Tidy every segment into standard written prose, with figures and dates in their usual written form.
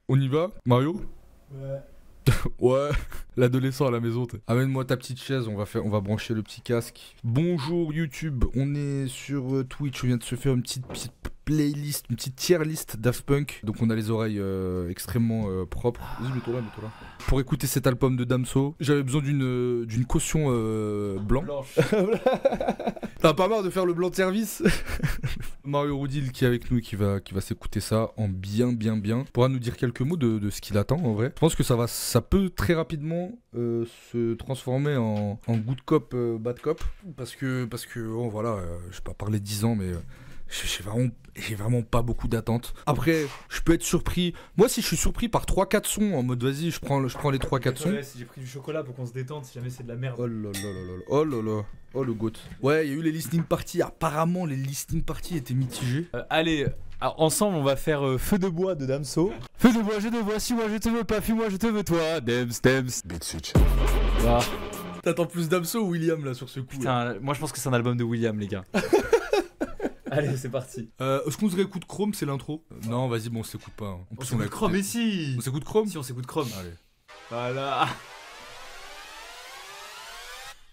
On y va, Mario? Ouais. Ouais, l'adolescent à la maison. Amène-moi ta petite chaise, on va brancher le petit casque. Bonjour YouTube, on est sur Twitch, on vient de se faire une petite playlist, une petite tier list Daft Punk. Donc on a les oreilles extrêmement propres. Vas-y, mets-toi là, mets-toi là. Pour écouter cet album de Damso, j'avais besoin d'une caution blanche. T'as pas marre de faire le blanc de service? Mario Roudil qui est avec nous et qui va s'écouter ça en bien pourra nous dire quelques mots de ce qu'il attend en vrai. Je pense que ça peut très rapidement se transformer en good cop bad cop parce que oh, voilà, je vais pas parler 10 ans mais j'ai vraiment pas beaucoup d'attentes. Après, je peux être surpris. Moi, si je suis surpris par 3-4 sons en mode vas-y, je prends les 3-4 sons. Si j'ai pris du chocolat pour qu'on se détende, si jamais c'est de la merde. Oh là là là là, oh là là, oh le goat. Ouais, il y a eu les listening parties. Apparemment, les listening parties étaient mitigés. Allez, ensemble on va faire Feu de bois de Damso. Feu de bois, je te vois, suis-moi, je te veux pas, fuis-moi, je te veux toi. Dems. Beat switch. Ah. T'attends plus Damso ou William là sur ce coup? Putain, moi je pense que c'est un album de William, les gars. Allez, c'est parti. Est-ce qu'on se réécoute Chrome, c'est l'intro? Non, vas-y, bon, on s'écoute pas. Hein. On s'écoute Chrome, mais si. On s'écoute Chrome? Si, on s'écoute Chrome. Allez. Voilà.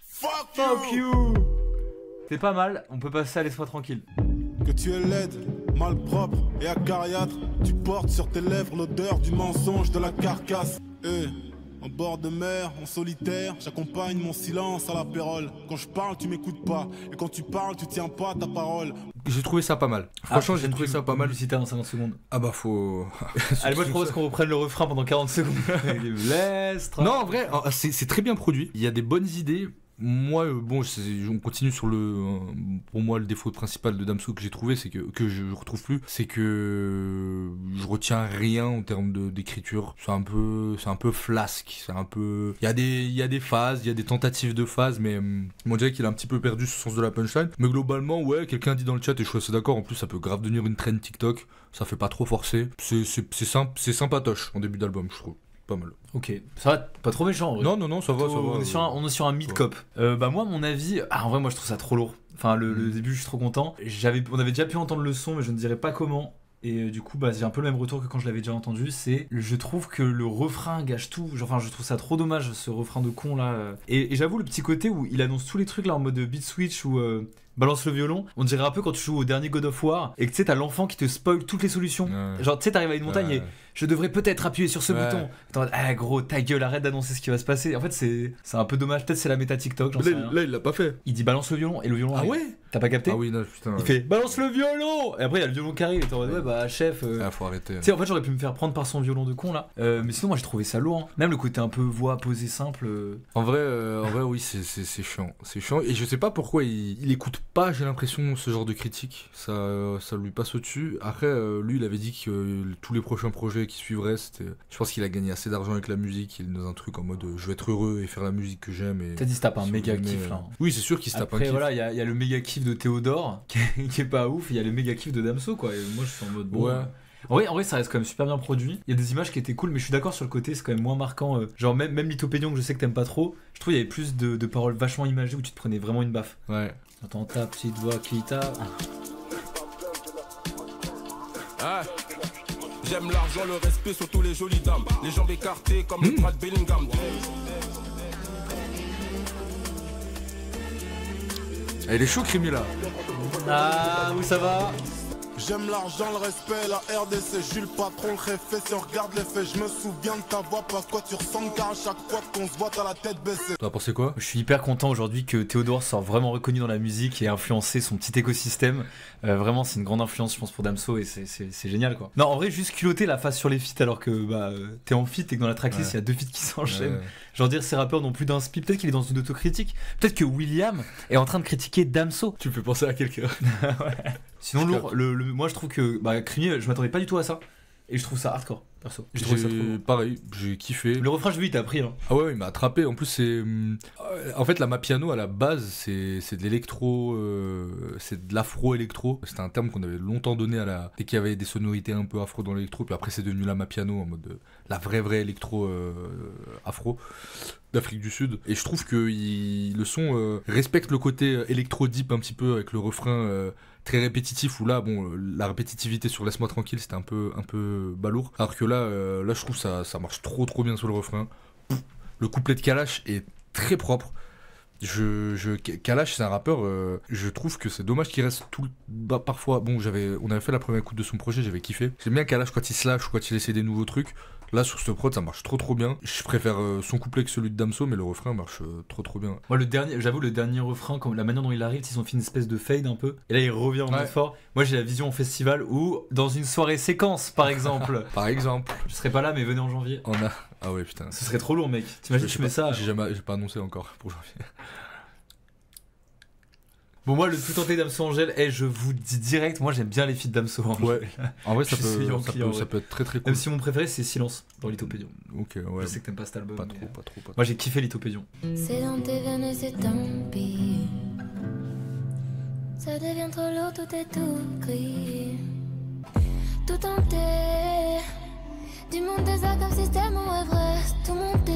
Fuck you. C'est pas mal, on peut passer à laisse-moi tranquille. Que tu es laide, malpropre et acariâtre, tu portes sur tes lèvres l'odeur du mensonge de la carcasse. En bord de mer, en solitaire, j'accompagne mon silence à la pérole. Quand je parle, tu m'écoutes pas, et quand tu parles, tu tiens pas ta parole. J'ai trouvé ça pas mal. Franchement, j'ai trouvé ça pas mal. Publicitaire dans 50 secondes. Ah bah faut... Allez, moi je propose qu'on reprenne le refrain pendant 40 secondes. Non, en vrai, c'est très bien produit. Il y a des bonnes idées. Moi, bon, on continue sur pour moi, le défaut principal de Damso que j'ai trouvé, c'est que je retrouve plus, c'est que je retiens rien en termes d'écriture. C'est un peu flasque, c'est un peu... Il y a des phases, il y a des tentatives de phases, mais on dirait qu'il a un petit peu perdu ce sens de la punchline. Mais globalement, ouais, quelqu'un dit dans le chat, et je suis assez d'accord, en plus ça peut grave devenir une trend TikTok, ça fait pas trop forcer. C'est sympatoche en début d'album, je trouve. Pas mal. Ok, ça va, pas trop méchant en vrai. Non, ça va. On est sur un mid-cop. Bah moi, mon avis, en vrai, moi je trouve ça trop lourd. Enfin, le début, je suis trop content. On avait déjà pu entendre le son, mais je ne dirais pas comment. Et du coup, bah, j'ai un peu le même retour que quand je l'avais déjà entendu. Je trouve que le refrain gâche tout. Enfin, je trouve ça trop dommage, ce refrain de con là. Et j'avoue, le petit côté où il annonce tous les trucs là en mode beat switch ou balance le violon, on dirait un peu quand tu joues au dernier God of War et que tu sais, t'as l'enfant qui te spoil toutes les solutions. Ouais. Genre, tu sais, t'arrives à une montagne et je devrais peut-être appuyer sur ce bouton. Attends, gros, ta gueule, arrête d'annoncer ce qui va se passer. En fait, c'est un peu dommage. Peut-être c'est la méta TikTok. Là, il l'a pas fait. Il dit balance le violon et le violon. Ah ouais? T'as pas capté? Ah oui, non, putain. Il fait balance le violon! Et après, il y a le violon qui arrive. Et t'es en mode, ouais, bah, chef. Faut arrêter. Tu sais, en fait, j'aurais pu me faire prendre par son violon de con là. Mais sinon, moi, j'ai trouvé ça lourd. Hein. Même le côté un peu voix posée simple. En vrai, oui, c'est chiant. C'est chiant. Et je sais pas pourquoi il écoute pas, j'ai l'impression, ce genre de critique. Ça lui passe au-dessus. Après, lui, il avait dit que tous les prochains projets qui suivraient, c'était. Je pense qu'il a gagné assez d'argent avec la musique. Il est dans un truc en mode je vais être heureux et faire la musique que j'aime. T'as dit, se tape un méga kiff là. Oui, c'est sûr qu'il se tape un kiff. Après, voilà, il y a le méga kiff de Théodore qui est pas ouf. Il y a le méga kiff de Damso, quoi. Et moi, je suis en mode bon. Ouais. En vrai, ça reste quand même super bien produit. Il y a des images qui étaient cool, mais je suis d'accord sur le côté, c'est quand même moins marquant. Genre, même Lithopédion, que je sais que t'aimes pas trop, je trouve qu'il y avait plus de paroles vachement imagées où tu te prenais vraiment une baffe. Ouais. J'entends ta petite voix qui tape. J'aime l'argent, le respect sur tous les jolies dames. Les jambes écartées comme le bras de Bellingham. Il est chaud, Crimi là. Ah, où ça va? J'aime l'argent, le respect, la RDC, Jules Patron, le réfé, si on regarde les faits, je me souviens de ta voix, pas quoi tu ressembles, car à chaque fois qu'on se voit, t'as la tête baissée. T'as pensé quoi? Je suis hyper content aujourd'hui que Théodore soit vraiment reconnu dans la musique et a influencé son petit écosystème. Vraiment, c'est une grande influence, je pense, pour Damso et c'est génial, quoi. Non, en vrai, juste culotter la face sur les feats alors que t'es en feat et que dans la tracklist, il y a 2 feats qui s'enchaînent. Genre dire, ces rappeurs n'ont plus d'inspi, peut-être qu'il est dans une autocritique, peut-être que William est en train de critiquer Damso. Tu me fais penser à quelqu'un. Ouais. Sinon, lourd, moi je trouve que Crimier, je m'attendais pas du tout à ça. Et je trouve ça hardcore, perso. J'ai trouvé ça trop lourd. Pareil, j'ai kiffé. Le refrain, je lui, il t'a appris. Hein. Ah ouais, il m'a attrapé. En plus, c'est. En fait, la Mapiano, à la base, c'est de l'électro. C'est de l'afro-électro. C'était un terme qu'on avait longtemps donné dès qu'il y avait des sonorités un peu afro dans l'électro. Puis après, c'est devenu la Mapiano en mode. La vraie électro afro d'Afrique du Sud. Et je trouve que le son respecte le côté électro-deep un petit peu avec le refrain. très répétitif, où là, bon, la répétitivité sur Laisse-moi tranquille, c'était un peu balourd. Alors que là, je trouve ça marche trop bien sur le refrain. Le couplet de Kalash est très propre. Kalash, c'est un rappeur, je trouve que c'est dommage qu'il reste parfois. Bon, on avait fait la première écoute de son projet, j'avais kiffé. J'aime bien Kalash quand il se lâche ou quand il essaie des nouveaux trucs. Là, sur ce prod, ça marche trop bien. Je préfère son couplet que celui de Damso, mais le refrain marche trop bien. Moi, le dernier refrain, la manière dont il arrive, ils ont fait une espèce de fade un peu. Et là, il revient en mode fort. Moi, j'ai la vision en festival ou dans une soirée séquence, par exemple. Par exemple. Je serai pas là, mais venez en janvier. Ah ouais, putain. Ce serait trop lourd, mec. T'imagines, tu mets ça. J'ai pas annoncé encore pour janvier. Bon, moi, le tout tenté Damso Angèle, je vous dis direct, moi j'aime bien les feats Damso Angèle. Ouais. En vrai, ça peut être très cool. Même si mon préféré c'est Silence dans Lithopédion. Ok, ouais. Je sais que t'aimes pas cet album. Pas trop. Moi j'ai kiffé Lithopédion. C'est dans tes veines et c'est tant pis. Ça devient trop lourd, tout est tout gris. Tout tenté. Du monde des arts comme système ou Everest. Tout monté.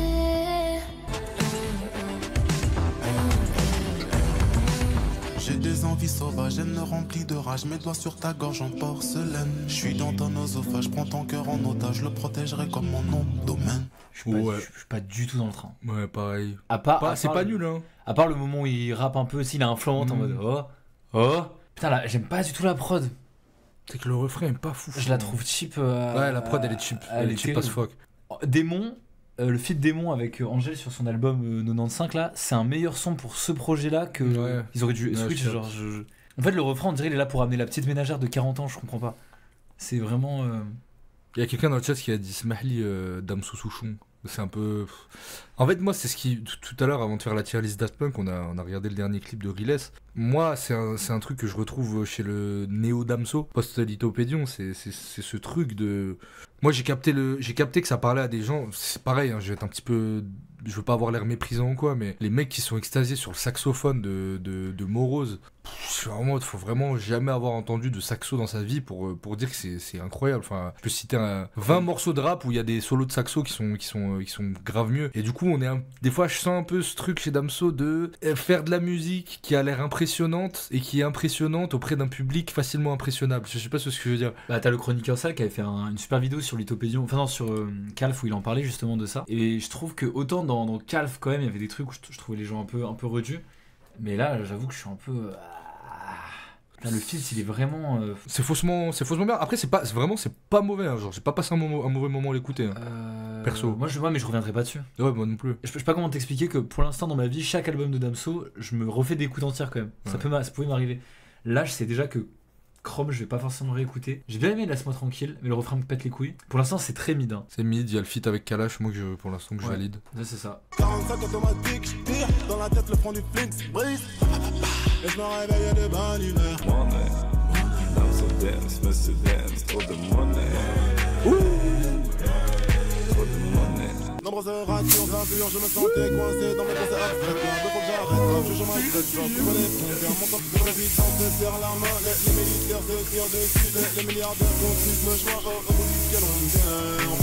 J'ai des envies sauvages, elles me remplies de rage. Mes doigts sur ta gorge en porcelaine. Je suis dans ton oesophage, prends ton cœur en otage. Je le protégerai comme mon nom domaine. Je suis pas du tout dans le train. Ouais, pareil. C'est pas nul, hein. À part le moment où il rappe un peu, s'il a un flanc en mode oh. Putain, là, j'aime pas du tout la prod. C'est que le refrain est pas fou. Je la trouve cheap. Ouais, la prod elle est cheap. Elle est cheap as fuck. Démon. Le feat Démon avec Angèle sur son album 95 là, c'est un meilleur son pour ce projet là que ils auraient dû switch genre En fait le refrain on dirait il est là pour amener la petite ménagère de 40 ans, je comprends pas. C'est vraiment Il y a quelqu'un dans le chat qui a dit Smahli Damso Souchon. C'est un peu. En fait, moi, c'est ce qui. Tout à l'heure, avant de faire la tier list Daft Punk, on a regardé le dernier clip de Riles. Moi, c'est un truc que je retrouve chez le Néo Damso, post-Lithopédion. C'est ce truc de. Moi, j'ai capté que ça parlait à des gens. C'est pareil, hein, je vais être un petit peu. Je veux pas avoir l'air méprisant ou quoi, mais les mecs qui sont extasiés sur le saxophone de Morose, faut vraiment jamais avoir entendu de saxo dans sa vie pour dire que c'est incroyable. Enfin, je peux citer 20 morceaux de rap où il y a des solos de saxo qui sont grave mieux. Et du coup, des fois, je sens un peu ce truc chez Damso de faire de la musique qui a l'air impressionnante et qui est impressionnante auprès d'un public facilement impressionnable. Je sais pas ce que je veux dire. Bah, t'as le chroniqueur Sal qui avait fait une super vidéo sur Lithopédion, enfin non, sur Calf où il en parlait justement de ça. Et je trouve que autant dans Calf quand même, il y avait des trucs où je trouvais les gens un peu redus. Mais là, j'avoue que je suis un peu. Le fil, il est vraiment. C'est faussement bien. Après, c'est pas mauvais. Hein, genre, j'ai pas passé un mauvais moment à l'écouter. Perso. Moi, mais je reviendrai pas dessus. Ouais, moi non plus. Je sais pas comment t'expliquer que pour l'instant, dans ma vie, chaque album de Damso, je me refais des écoutes entières quand même. Ouais. Ça pouvait m'arriver. Là, je sais déjà que Chrome, je vais pas forcément réécouter. J'ai bien aimé Laisse-moi tranquille, mais le refrain me pète les couilles. Pour l'instant, c'est très mid. Hein. C'est mid, il y a le feat avec Kalash, moi pour l'instant que je valide. Ouais, c'est ça. 45 automatique, je tire dans la tête le front du Flinks, brise. Et je me réveille de bonne humeur. Money, Damso dance, monsieur dance, trop de money. Trop de money. Nombreuses rations gravures, je me sentais coincé dans mes pensées abstraites. Un peu faut que j'arrête, je joue ma tête, j'en trouve les frontières. Mon top de président se serre la main, les militaires se tirent dessus, les milliardaires construisent le chemin au bout duquel on vient.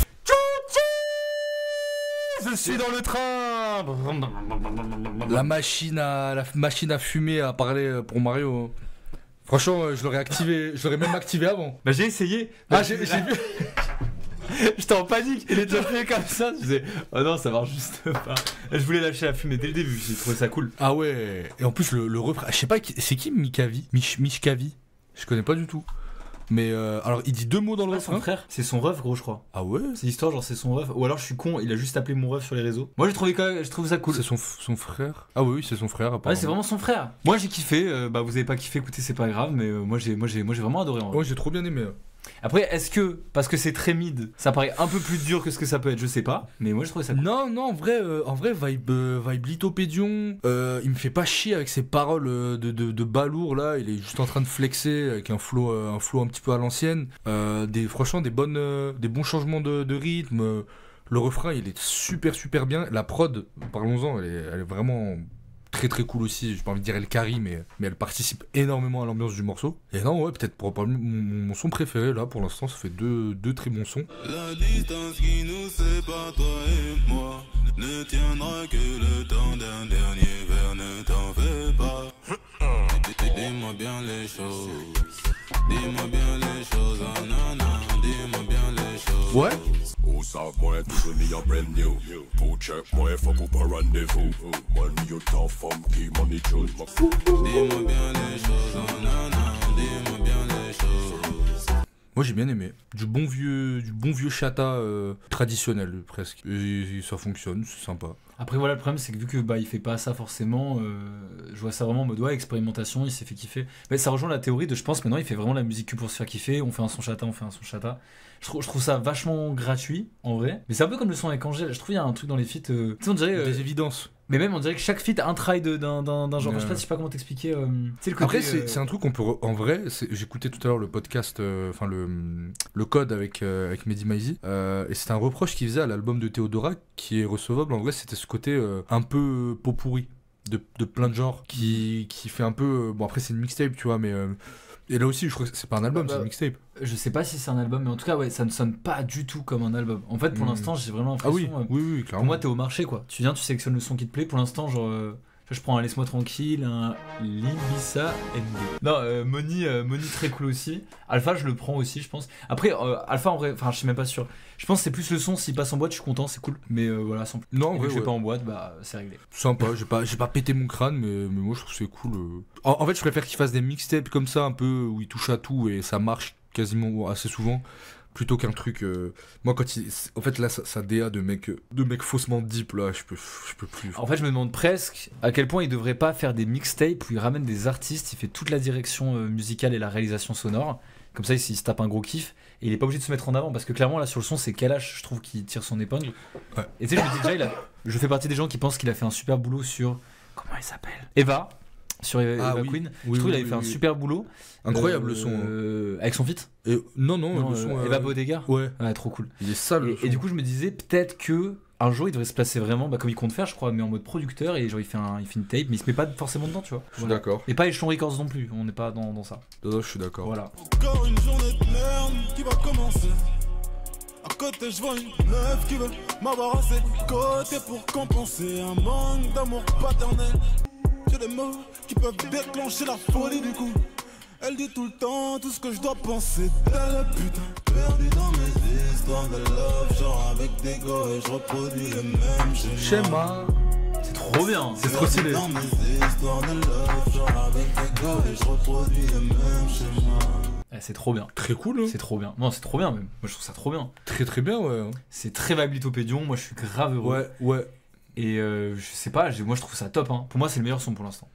Je suis dans le train. La machine à fumer a parlé pour Mario. Franchement, je l'aurais même activé avant. Bah j'ai essayé. J'ai vu. J'étais en panique, il est déjà fait comme ça. Je disais, oh non, ça marche juste pas. Je voulais lâcher la fumée dès le début, j'ai trouvé ça cool. Ah ouais, et en plus le refrain, je sais pas, c'est qui Mikavi Mishkavi. Je connais pas du tout. Mais alors il dit deux mots dans le refrain. Son frère, c'est son ref gros je crois. Ah ouais. C'est l'histoire genre c'est son ref. Ou alors je suis con, il a juste appelé mon ref sur les réseaux. Moi je trouve ça cool. C'est son frère. Ah oui c'est son frère apparemment. Ouais c'est vraiment son frère. Moi j'ai kiffé, bah vous avez pas kiffé, écoutez c'est pas grave, mais moi j'ai vraiment adoré en vrai. Ouais j'ai trop bien aimé. Après, est-ce que, parce que c'est très mid, ça paraît un peu plus dur que ce que ça peut être, je sais pas, mais moi je trouvais ça cool. Non, en vrai, vibe Lithopédion, il me fait pas chier avec ses paroles de balourd là, il est juste en train de flexer avec un flow un petit peu à l'ancienne, franchement des bons changements de rythme, le refrain il est super bien, la prod, parlons-en, elle est vraiment très très cool aussi, j'ai pas envie de dire elle carie mais elle participe énormément à l'ambiance du morceau. Et non ouais peut-être probablement mon son préféré là pour l'instant, ça fait deux très bons sons. La distance qui nous sépare toi et moi ne tiendra que le temps d'un dernier verre, ne t'en fais pas. Dis-moi bien les choses. Dis-moi bien les choses, ah non, non, dis-moi bien les choses. Ouais. Who saw boy toujours me a brand new. Who check boy fuck up a rendezvous. Money you tough funky money jones. Dis-moi bien les choses, ah non, non, dis-moi bien les choses. Moi j'ai bien aimé. Du bon vieux chata traditionnel presque. Et ça fonctionne, c'est sympa. Après voilà, le problème c'est que vu que bah il fait pas ça forcément, je vois ça vraiment en mode ouais, expérimentation, il s'est fait kiffer. Mais ça rejoint la théorie de je pense maintenant il fait vraiment la musique que pour se faire kiffer, on fait un son chata, on fait un son chata. Je trouve ça vachement gratuit en vrai. Mais c'est un peu comme le son avec Angèle, je trouve il y a un truc dans les feats, tu sais on dirait... Des évidences. Mais même on dirait que chaque feat a un try d'un genre, je sais pas comment t'expliquer. Tu sais, le côté, Après c'est un truc qu'on peut... En vrai, j'écoutais tout à l'heure le podcast, enfin le code avec Mehdi Maizi, et c'était un reproche qu'il faisait à l'album de Théodora qui est recevable. En vrai c'était ce côté un peu pot pourri de plein de genres qui fait un peu... bon après c'est une mixtape tu vois, mais... et là aussi je crois que c'est pas un album, c'est une mixtape. Je sais pas si c'est un album, mais en tout cas ouais, ça ne sonne pas du tout comme un album. En fait pour l'instant j'ai vraiment l'impression... Ah oui, oui, clairement. Pour moi t'es au marché quoi, tu viens, tu sélectionnes le son qui te plaît. Pour l'instant genre... je prends un Laisse-moi tranquille, un Libissa ND. Non, Money très cool aussi. Alpha je le prends aussi je pense. Après Alpha en vrai, enfin je suis même pas sûr. Je pense que c'est plus le son, s'il passe en boîte je suis content, c'est cool. Mais voilà, sans plus. Non, en Et vrai, vu que je ouais. vais pas en boîte, bah c'est réglé. Sympa, j'ai pas pété mon crâne, mais moi je trouve que c'est cool. En fait, je préfère qu'il fasse des mixtapes comme ça, un peu où il touche à tout et ça marche quasiment assez souvent, plutôt qu'un truc. Moi, quand en fait, là, ça DA de mec faussement deep, là, je peux plus. En fait, je me demande presque à quel point il devrait pas faire des mixtapes où il ramène des artistes, il fait toute la direction musicale et la réalisation sonore. Comme ça, il se tape un gros kiff et il est pas obligé de se mettre en avant parce que clairement, là sur le son, c'est Kalash, je trouve, qui tire son épingle. Ouais. Et tu sais, je me dis déjà, je fais partie des gens qui pensent qu'il a fait un super boulot sur. Comment il s'appelle Eva. Sur Eva oui. Queen. Oui, je trouve qu'il oui, avait fait un super boulot. Incroyable le son. Avec son feat. Non, Non, le son. Eva Bodega. Ouais. Trop cool. Il est sale. le son. Et du coup, je me disais peut-être que un jour il devrait se placer vraiment comme il compte faire, je crois, mais en mode producteur et genre il fait une tape, mais il se met pas forcément dedans, tu vois. Je suis d'accord. Et pas Échelon Records non plus, on n'est pas dans ça. Non, je suis d'accord. Voilà. Encore une journée de merde qui va commencer. À côté, je vois une meuf qui veut m'avoir à ses côtés pour compenser un manque d'amour paternel. J'ai des mots qui peuvent déclencher la folie du coup. Elle dit tout le temps tout ce que je dois penser d'elle, putain. Perdu dans mes histoires de love, genre avec des go et je reproduis le même schéma. C'est trop bien. C'est trop stylé. Dans mes histoires de love, genre avec des go et je reproduis le même schéma. C'est trop bien. Très cool. Hein. C'est trop bien. Non, c'est trop bien même. Moi je trouve ça trop bien. Très très bien, ouais. C'est très vibe Lithopédion, moi je suis grave heureux. Ouais. Et je sais pas, moi je trouve ça top. Hein. Pour moi c'est le meilleur son pour l'instant.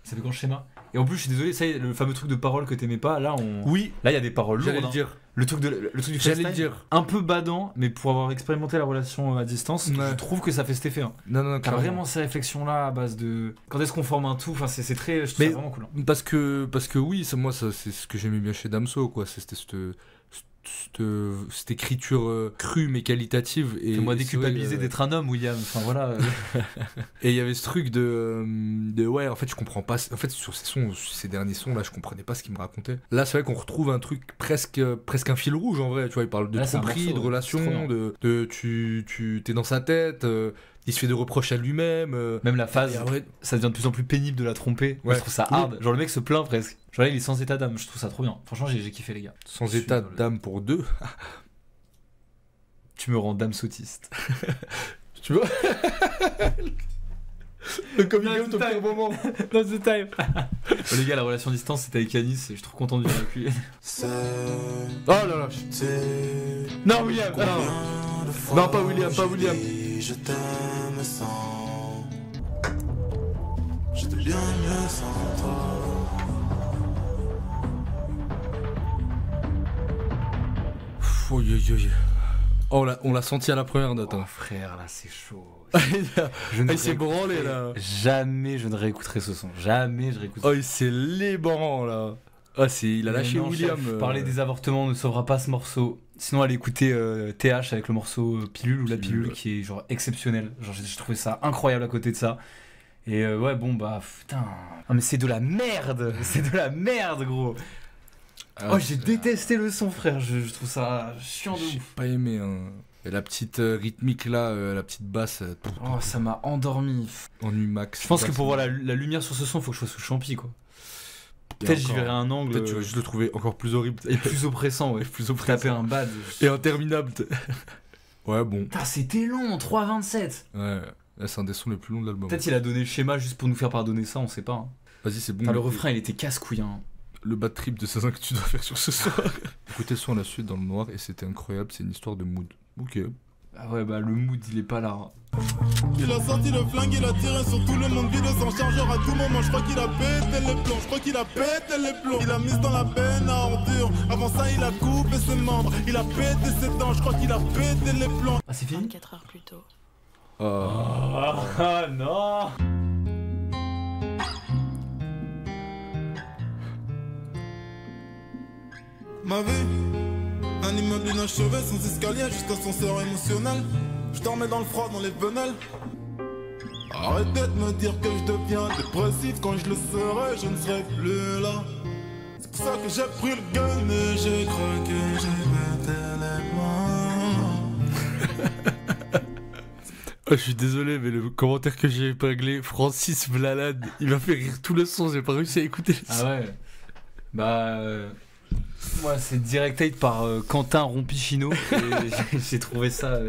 Ça fait quand le schéma. Et en plus je suis désolé, ça y est, le fameux truc de paroles que t'aimais pas, là Oui. Là il y a des paroles lourdes. J'allais le dire. Le truc du J'allais freestyle, le dire. un peu badant, mais pour avoir expérimenté la relation à distance, Ouais. je trouve que ça fait cet effet. Hein. Non, T'as clairement. vraiment ces réflexions-là à base de quand est-ce qu'on forme un tout. Enfin, c'est très, je trouve Mais- ça vraiment cool. Hein. Parce que oui, c'est ce que j'aimais bien chez Damso, quoi. C'était cette écriture crue mais qualitative. Et Fais-moi et c'est déculpabiliser vrai, d'être un homme, William. Enfin voilà. Et il y avait ce truc de ouais, en fait, je comprends pas. En fait, sur ces derniers sons là, je comprenais pas ce qu'il me racontait. Là, c'est vrai qu'on retrouve un truc presque un fil rouge en vrai. Tu vois, il parle de Là, c'est un tromperie, morceau, de ouais. C'est trop relations, de tu t'es dans sa tête. Il se fait des reproches à lui-même. Même la phase, Et après, ça devient de plus en plus pénible de la tromper. Moi, Ouais. je trouve ça hard. Genre le mec se plaint presque. Genre là, il est sans état d'âme. Je trouve ça trop bien. Franchement, j'ai kiffé les gars. sans Je suis état désolé. d'âme pour deux. Tu me rends dame sautiste. Tu vois. Le coming That's out au the pire time. moment. That's the time. Les gars, la relation distance, c'était avec Anis et je suis trop content de vivre avec lui. C'est Oh là là. Non, William. Non, pas William, pas William. Je t'aime sans. J'étais bien mieux sans toi. Oh, on l'a senti à la première note. Oh Hein. frère, là, c'est chaud. Je il s'est branlé là. Jamais je ne réécouterai ce son. Jamais je réécouterai. Oh, il s'est lébrant là. Ah, il a lâché Non, William. chef, parler des avortements ne sauvera pas ce morceau. Sinon, allez écouter TH avec le morceau Pilule ou la pilule qui est genre exceptionnel. Genre, j'ai trouvé ça incroyable à côté de ça. Et ouais, bon, bah putain. Non, mais c'est de la merde. C'est de la merde, gros. Oh, j'ai détesté le son, frère. Je trouve ça chiant de J'ai ouf. pas aimé. Hein. Et la petite rythmique là, la petite basse Oh, ça m'a endormi. en U max. Je pense que pour voir la lumière sur ce son, faut que je sois sous champi, quoi. Peut-être j'y verrai un angle. Peut-être tu vas juste le trouver encore plus horrible. Et plus oppressant, ouais. Plus oppressant. Taper un bad. Et interminable. Ouais, bon. Putain, c'était long, 3,27. Ouais, là, c'est un des sons les plus longs de l'album. Peut-être il a donné le schéma juste pour nous faire pardonner ça, on sait pas. Hein. Vas-y, c'est bon. Enfin, le refrain, il était casse-couille. Hein. Le bad trip de Sazin que tu dois faire sur ce soir. Écoutez le son à la suite dans le noir et c'était incroyable, c'est une histoire de mood. Ok. Ah ouais, bah le mood, il est pas là. Il a sorti le flingue, il a tiré sur tout le monde, vide son chargeur à tout moment. Je crois qu'il a pété les plombs, je crois qu'il a pété les plombs. Il a mis dans la benne à ordures, avant ça il a coupé ses membres. Il a pété ses dents, je crois qu'il a pété les plombs. Ah, c'est fini 24 heures plus tôt. Ah non. Ma vie, un immeuble inachevé sans escalier, juste ascenseur émotionnel. Je dormais dans le froid, dans les venelles. Arrêtez de me dire que je deviens dépressif. Quand je le serai, je ne serai plus là. C'est pour ça que j'ai pris le gun et j'ai craqué, j'ai pété les mains. Je suis désolé, mais le commentaire que j'ai épinglé, Francis Vlalade, il m'a fait rire tout le son, j'ai pas réussi à écouter le son. Ah ouais. Bah. Moi, c'est direct hate par Quentin Rompichino. Et j'ai trouvé ça.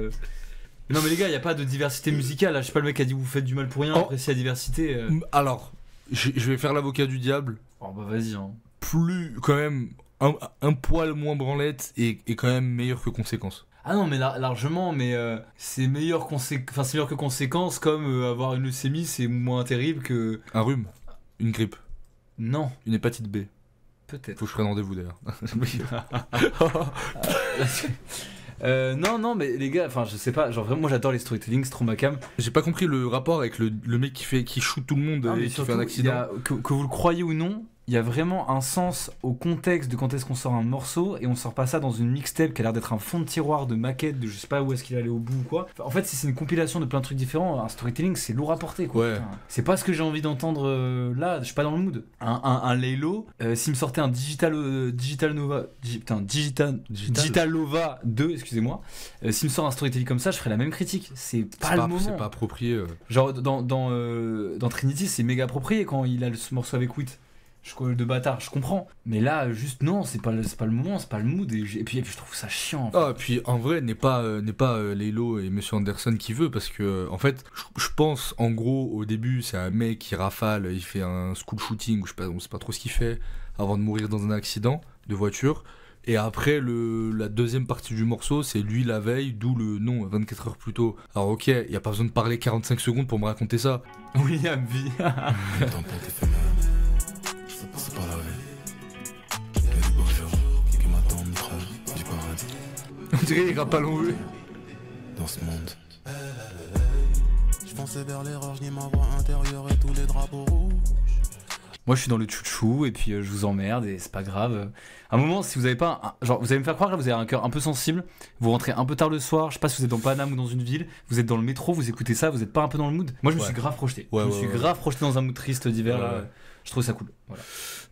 Non, mais les gars, y a pas de diversité musicale. Là. Je sais pas, le mec a dit vous faites du mal pour rien, appréciez la diversité. Alors, je vais faire l'avocat du diable. Oh bah vas-y. Hein. Plus, quand même, un poil moins branlette et quand même meilleur que conséquence. Ah non, mais largement, mais c'est meilleur, c'est meilleur que conséquence, comme avoir une leucémie, c'est moins terrible que. Un rhume, une grippe, non, une hépatite B. Peut-être. Faut que je prenne rendez-vous d'ailleurs. Non, mais les gars, enfin, je sais pas, genre vraiment, moi j'adore les storytelling, c'est trop ma cam. J'ai pas compris le rapport avec le mec qui shoot tout le monde et qui fait un accident. Que vous le croyez ou non, il y a vraiment un sens au contexte de quand est-ce qu'on sort un morceau et on sort pas ça dans une mixtape qui a l'air d'être un fond de tiroir de maquette de je sais pas où est-ce qu'il allait au bout ou quoi. Enfin, en fait, si c'est une compilation de plein de trucs différents, un storytelling c'est lourd à porter quoi. Ouais. Putain. C'est pas ce que j'ai envie d'entendre là, je suis pas dans le mood. Un Laylo, s'il me sortait un Digital Lova 2, excusez-moi, s'il me sort un storytelling comme ça, je ferais la même critique. C'est pas le moment. C'est pas approprié. Genre dans Trinity, c'est méga approprié quand il a ce morceau avec Wit. De bâtard, je comprends. Mais là, juste non, c'est pas le moment, c'est pas le mood. Et puis je trouve ça chiant. En fait. Ah, puis en vrai, n'est pas Laylo et Monsieur Anderson qui veut, parce que en fait, je pense en gros au début, c'est un mec qui rafale, il fait un school shooting, ou je sais pas, on sait pas trop ce qu'il fait, avant de mourir dans un accident de voiture. Et après, la deuxième partie du morceau, c'est lui la veille, d'où le nom 24 heures plus tôt. Alors ok, y a pas besoin de parler 45 secondes pour me raconter ça. William V. C'est pas la vie. Il y a des beaux jours qui m'attendent près du paradis. On dirait il rappe à l'envers. Dans ce monde. Je fonçais vers l'erreur, je nie ma voix intérieure et tous les drapeaux rouges. Moi je suis dans le chouchou et puis je vous emmerde et c'est pas grave. À un moment, si vous avez pas. Genre, vous allez me faire croire que vous avez un cœur un peu sensible, vous rentrez un peu tard le soir, je sais pas si vous êtes dans Paname ou dans une ville, vous êtes dans le métro, vous écoutez ça, vous êtes pas un peu dans le mood. Moi je me suis grave projeté. Je me suis grave projeté dans un mood triste d'hiver là. Je trouve ça cool. Voilà.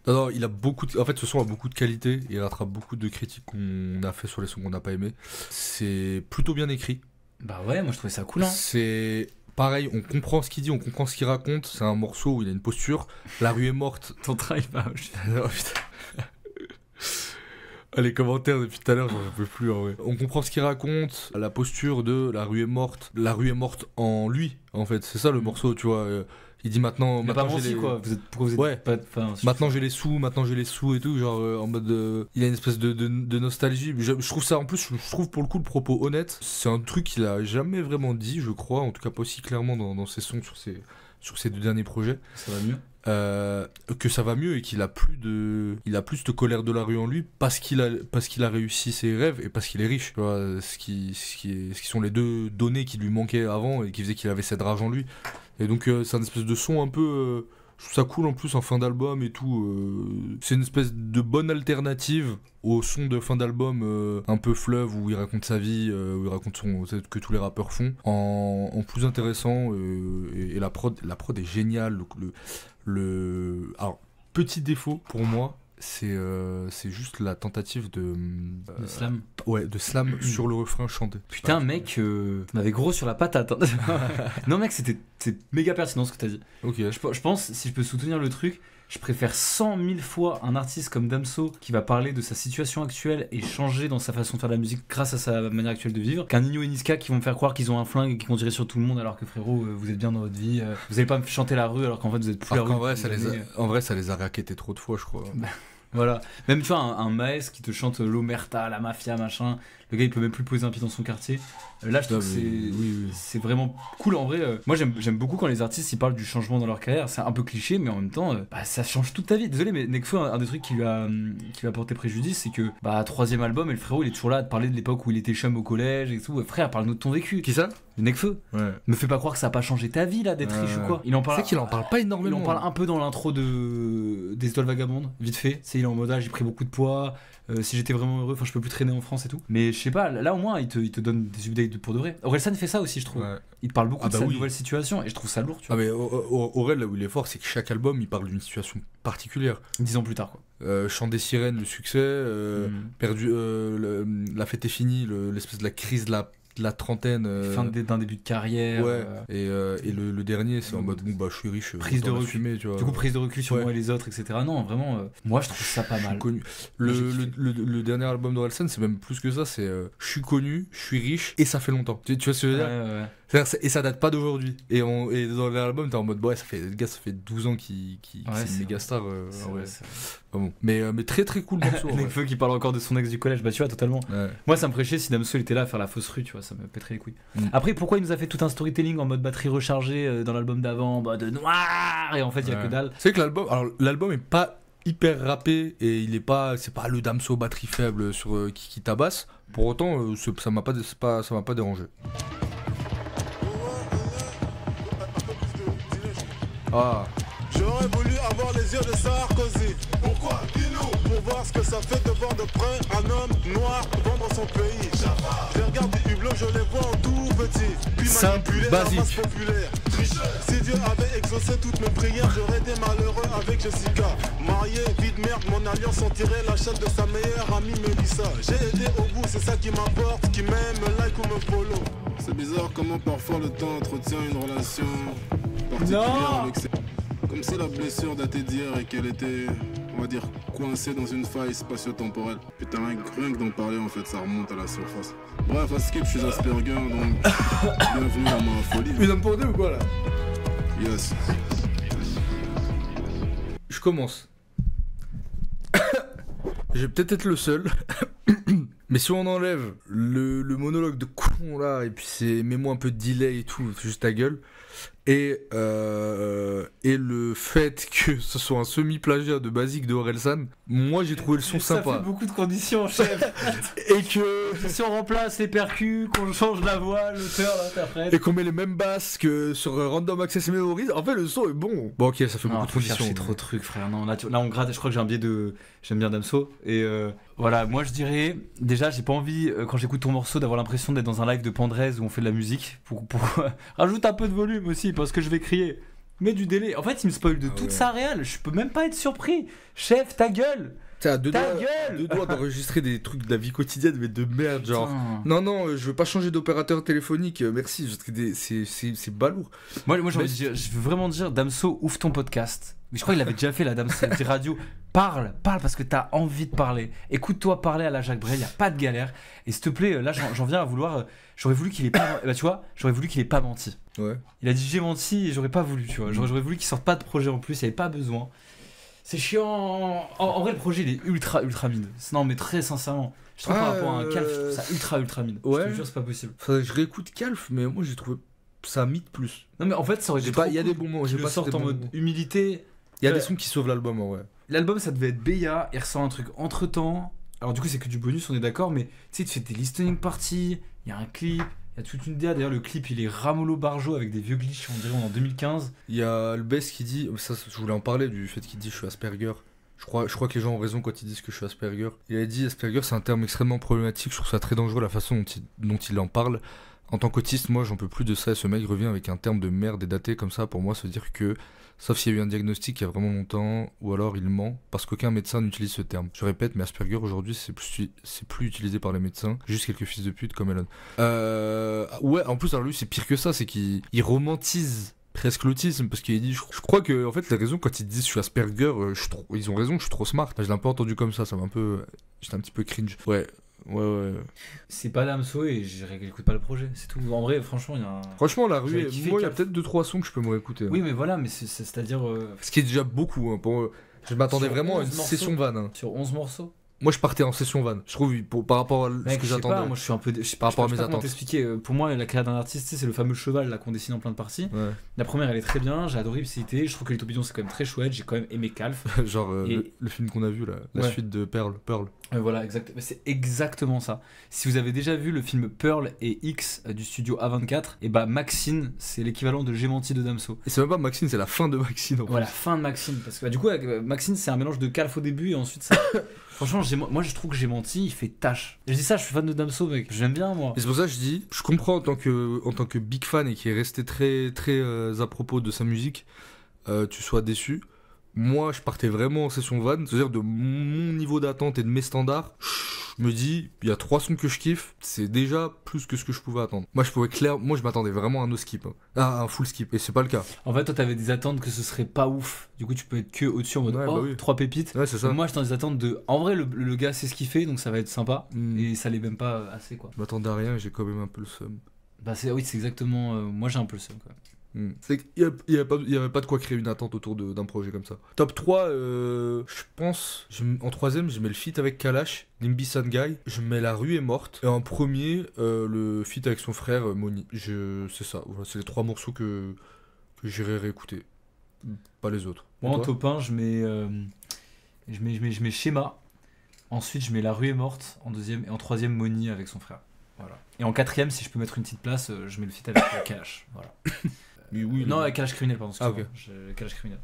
Non, il a beaucoup en fait, ce son a beaucoup de qualité, il rattrape beaucoup de critiques qu'on a fait sur les sons qu'on n'a pas aimé. C'est plutôt bien écrit. Bah ouais, moi je trouvais ça cool. Hein. C'est pareil, on comprend ce qu'il dit, on comprend ce qu'il raconte. C'est un morceau où il a une posture. La rue est morte. Ton travail va. Oh, putain. Les commentaires depuis tout à l'heure, j'en peux plus en vrai. On comprend ce qu'il raconte, la posture de la rue est morte. La rue est morte en lui, en fait. C'est ça le morceau, tu vois. Il dit maintenant pas j'ai menti, quoi. Pourquoi vous êtes ouais. pas. Maintenant j'ai les sous et tout, genre en mode. Il a une espèce de nostalgie. Je trouve ça, en plus, je trouve pour le coup le propos honnête. C'est un truc qu'il a jamais vraiment dit, je crois, en tout cas pas aussi clairement dans ses sons sur ses deux derniers projets. Ça va mieux. Que ça va mieux et qu'il a plus de colère de la rue en lui parce qu'il a réussi ses rêves et parce qu'il est riche, tu vois, ce qui sont les deux données qui lui manquaient avant et qui faisaient qu'il avait cette rage en lui. Et donc c'est un espèce de son un peu je trouve ça cool en plus en fin d'album et tout. C'est une espèce de bonne alternative au son de fin d'album un peu fleuve où il raconte sa vie, où il raconte que tous les rappeurs font, en plus intéressant. Et la prod est géniale. Alors, petit défaut pour moi, c'est juste la tentative de slam. Ouais, de slam sur le refrain chanté. Putain, mec, t'en avais gros sur la patate. Hein. Non, mec, c'est méga pertinent ce que t'as dit. Ok. Je pense, si je peux soutenir le truc, Je préfère 100 000 fois un artiste comme Damso qui va parler de sa situation actuelle et changer dans sa façon de faire de la musique grâce à sa manière actuelle de vivre qu'un Nino et Niska qui vont me faire croire qu'ils ont un flingue et qui vont tirer sur tout le monde alors que frérot, vous êtes bien dans votre vie. Vous allez pas me chanter la rue alors qu'en fait vous êtes plus la rue. En vrai, ça les a raquettés trop de fois, je crois. Voilà. Même tu vois, un Maes qui te chante l'Omerta, la mafia, machin. Le gars il peut même plus poser un pied dans son quartier. Là je trouve que c'est vraiment cool en vrai. Moi j'aime beaucoup quand les artistes ils parlent du changement dans leur carrière. C'est un peu cliché mais en même temps ça change toute ta vie. Désolé mais Nekfeu, un des trucs qui lui a porté préjudice c'est que 3e album et le frérot il est toujours là à te parler de l'époque où il était chum au collège et tout. Frère, parle-nous de ton vécu. Qui ça? Nekfeu. Ouais. Me fais pas croire que ça a pas changé ta vie là d'être riche ou quoi. Il en parle. C'est qu'il en parle pas énormément. Il en parle un peu dans l'intro des Étoiles Vagabondes, vite fait. C'est il est en mode j'ai pris beaucoup de poids. Si j'étais vraiment heureux, je peux plus traîner en France et tout. Mais je sais pas, là au moins il te donne des updates pour de vrai. Orelsan fait ça aussi, je trouve. Ouais. Il te parle beaucoup de sa nouvelle situation et je trouve ça lourd. Tu vois. Mais Aurel, là où il est fort, c'est que chaque album il parle d'une situation particulière. 10 ans plus tard, quoi. Chant des sirènes, le succès, perdu, la fête est finie, l'espèce de la crise de la trentaine. Fin d'un début de carrière. Ouais. Et le dernier, c'est en mode je suis riche. Prise de recul. Fumer, tu vois. Du coup, prise de recul sur moi et les autres, etc. Non, vraiment, moi je trouve ça pas mal. Connu. Le dernier album d'Orelsan, c'est même plus que ça. C'est je suis connu, je suis riche et ça fait longtemps. Tu vois ce que je veux dire? Ouais. Et ça date pas d'aujourd'hui. Et dans l'album, t'es en mode ça fait 12 ans qu'il c'est une méga star. Bon. Mais très très cool morceau. Nekfeu qui parle encore de son ex du collège, tu vois, totalement. Ouais. Moi ça me ferait chier si Damso était là à faire la fausse rue, tu vois, ça me pèterait les couilles. Après, pourquoi il nous a fait tout un storytelling en mode batterie rechargée dans l'album d'avant, de noir, et en fait il y a que dalle. C'est que l'album est pas hyper rappé et c'est pas le Damso batterie faible sur qui tabasse. Pour autant, ça m'a pas dérangé. J'aurais voulu avoir les yeux de Sarkozy. Pourquoi? Dis-nous. Pour voir ce que ça fait de voir de près un homme noir vendre son pays. Je regarde des hublots, je les vois en tout petit. Puis manipuler la masse populaire. Si Dieu avait exaucé toutes mes prières, j'aurais des malheureux avec Jessica. Marié, vie de merde, mon alliance en tirait la chatte de sa meilleure amie Mélissa. J'ai aidé au bout, c'est ça qui m'apporte, qui m'aime, me like ou me follow. C'est bizarre comment parfois le temps entretient une relation particulière avec ses... Comme si la blessure datait d'hier et qu'elle était, on va dire, coincée dans une faille spatio-temporelle. Putain, rien que d'en parler, en fait, ça remonte à la surface. Bref, à skip, je suis Asperger, donc bienvenue à ma folie. Une homme pour deux ou quoi, là? Yes. Je commence. Je vais peut-être être le seul. Mais si on enlève le monologue de con, là, et puis mets-moi un peu de delay et tout, juste ta gueule... Et le fait que ce soit un semi-plagiat de Basique de Orelsan, moi j'ai trouvé le son sympa. Ça fait beaucoup de conditions, chef. Et que si on remplace les percus, qu'on change la voix, l'auteur, l'interprète. Et qu'on met les mêmes basses que sur Random Access Memories, en fait le son est bon. Bon ok, ça fait beaucoup de conditions. Chercher trop de trucs, frère. Non, là on gratte. Je crois que j'ai un biais de. J'aime bien Damso. Et voilà, moi je dirais. Déjà, j'ai pas envie, quand j'écoute ton morceau, d'avoir l'impression d'être dans un live de Pandrez où on fait de la musique. Pour rajoute un peu de volume aussi, parce que je vais crier. Mais du délai. En fait, il me spoil de toute sa réal. Je peux même pas être surpris. Chef, ta gueule. T'as deux doigts d'enregistrer des trucs de la vie quotidienne, mais de merde, genre. Non, je veux pas changer d'opérateur téléphonique, merci. C'est balourd. Moi j'ai envie de dire, je veux vraiment dire, Damso, ouvre ton podcast. Mais je crois qu'il avait déjà fait la Damso radio. Parle parce que t'as envie de parler. Écoute-toi parler à la Jacques Brel, y a pas de galère. Et s'il te plaît, là j'en viens à vouloir. J'aurais voulu qu'il ait pas. Tu vois, j'aurais voulu qu'il ait pas menti. Ouais. Il a dit j'ai menti et j'aurais pas voulu, tu vois. J'aurais voulu qu'il sorte pas de projet en plus, il y avait pas besoin. C'est chiant. En vrai, le projet il est ultra mid. Non, mais très sincèrement, je trouve par rapport à un Calf, je trouve ça ultra mid. Ouais. Je te jure, c'est pas possible. Faudrait que je réécoute Calf, mais moi j'ai trouvé ça mid plus. Non, mais en fait, ça aurait été trop. Il y a des bons moments. J'ai pas sorti en mode humilité. Il y a des sons qui sauvent l'album en vrai. L'album ça devait être Beya, il ressort un truc entre temps. Alors du coup, c'est que du bonus, on est d'accord, mais tu sais, tu fais des listening parties, il y a un clip. Il y a toute une DA, d'ailleurs le clip il est Ramolo Barjo avec des vieux glitches, on dirait en 2015. Il y a le Bess qui dit, ça je voulais en parler du fait qu'il dit je suis Asperger. Je crois que les gens ont raison quand ils disent que je suis Asperger. Il a dit Asperger c'est un terme extrêmement problématique, je trouve ça très dangereux la façon dont il en parle. En tant qu'autiste, moi j'en peux plus de ça et ce mec revient avec un terme de merde et daté comme ça pour moi, se dire que, sauf s'il y a eu un diagnostic il y a vraiment longtemps, ou alors il ment, parce qu'aucun médecin n'utilise ce terme. Je répète, mais Asperger aujourd'hui c'est plus utilisé par les médecins, juste quelques fils de pute comme Elon. Ouais, en plus alors lui c'est pire que ça, c'est qu'il romantise presque l'autisme, parce qu'il dit, je crois que en fait la raison quand ils disent je suis Asperger, ils ont raison, je suis trop smart. Je l'ai un peu entendu comme ça m'a un peu, j'étais un petit peu cringe. Ouais. C'est pas Damso et j'écoute pas le projet, c'est tout. En vrai, franchement, il y a un... Franchement, la rue, J'avais kiffé moi il y a Calf. peut-être 2-3 sons que je peux me réécouter. Oui, mais voilà, mais c'est-à-dire... Ce qui est déjà beaucoup, hein, je m'attendais Sur vraiment à 11 une morceaux. session van. Hein. Sur 11 morceaux. Moi je partais en session van, je trouve, par rapport à ce Mec, que je sais j'attendais. pas, moi je suis un peu... Je sais Par rapport à je sais mes pas comment attentes. t'expliquer. Pour moi, la carrière d'un artiste, tu sais, c'est le fameux cheval là qu'on dessine en plein de parties. Ouais. La première, elle est très bien, j'ai adoré Ipséité, je trouve que les Tourbillons c'est quand même très chouette, j'ai quand même aimé Calf. Genre Et- le film qu'on a vu là, la Ouais. suite de Pearl. Voilà, c'est exactement ça. Si vous avez déjà vu le film Pearl et X du studio A24, et bah Maxine, c'est l'équivalent de Gémenti de Damso. Et c'est même pas Maxine, c'est la fin de Maxine en Voilà, plus. fin de Maxine. Parce que bah, du coup, Maxine, c'est un mélange de Calf au début et ensuite ça. Franchement, moi je trouve que Gémenti, il fait tâche. Je dis ça, je suis fan de Damso, mec. J'aime bien, moi. Et c'est pour ça que je dis, je comprends en tant que big fan et qui est resté très très à propos de sa musique, tu sois déçu. Moi, je partais vraiment en session van, c'est-à-dire de mon niveau d'attente et de mes standards. Je me dis, il y a 3 sons que je kiffe, c'est déjà plus que ce que je pouvais attendre. Moi, je m'attendais vraiment à un no skip, hein. À un full skip, et c'est pas le cas. En fait, toi, t'avais des attentes que ce serait pas ouf. Du coup, tu peux être que au-dessus en mode Ouais, oh, bah oui. 3 pépites. Ouais, c'est ça. Moi, j'étais dans des attentes de. En vrai, le gars sait ce qu'il fait, donc ça va être sympa. Mm. Et ça l'est même pas assez, quoi. Je m'attendais à rien et j'ai quand même un peu le seum. Bah, oui, c'est exactement. Moi, j'ai un peu le seum, quoi. C'est qu'il y avait pas de quoi créer une attente autour d'un projet comme ça. Top 3, je pense, en troisième, je mets le feat avec Kalash, Limbi Guy, je mets La rue est morte, et en premier, le feat avec son frère, Moni. C'est ça, voilà, c'est les 3 morceaux que j'irai réécouter. Pas les autres. Et Moi, en toi top 1, je mets Schéma. Ensuite, je mets La rue est morte en deuxième. Et en troisième, Moni avec son frère. Voilà. Et en quatrième, si je peux mettre une petite place, je mets le feat avec Kalash. Voilà. Oui, Non, avec Kalash Criminel, pardon. Ah, ok. Kalash Criminel.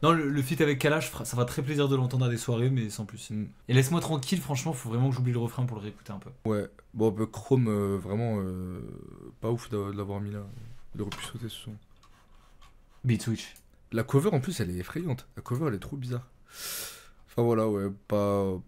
Non, le feat avec Kalash, ça fera très plaisir de l'entendre à des soirées, mais sans plus. Et laisse-moi tranquille, franchement, faut vraiment que j'oublie le refrain pour le réécouter un peu. Ouais, bon, bah, Chrome, vraiment, pas ouf de l'avoir mis là. Il aurait pu sauter ce son. Beat Switch. La cover, en plus, elle est effrayante. La cover, elle est trop bizarre. Enfin, voilà, ouais, pas...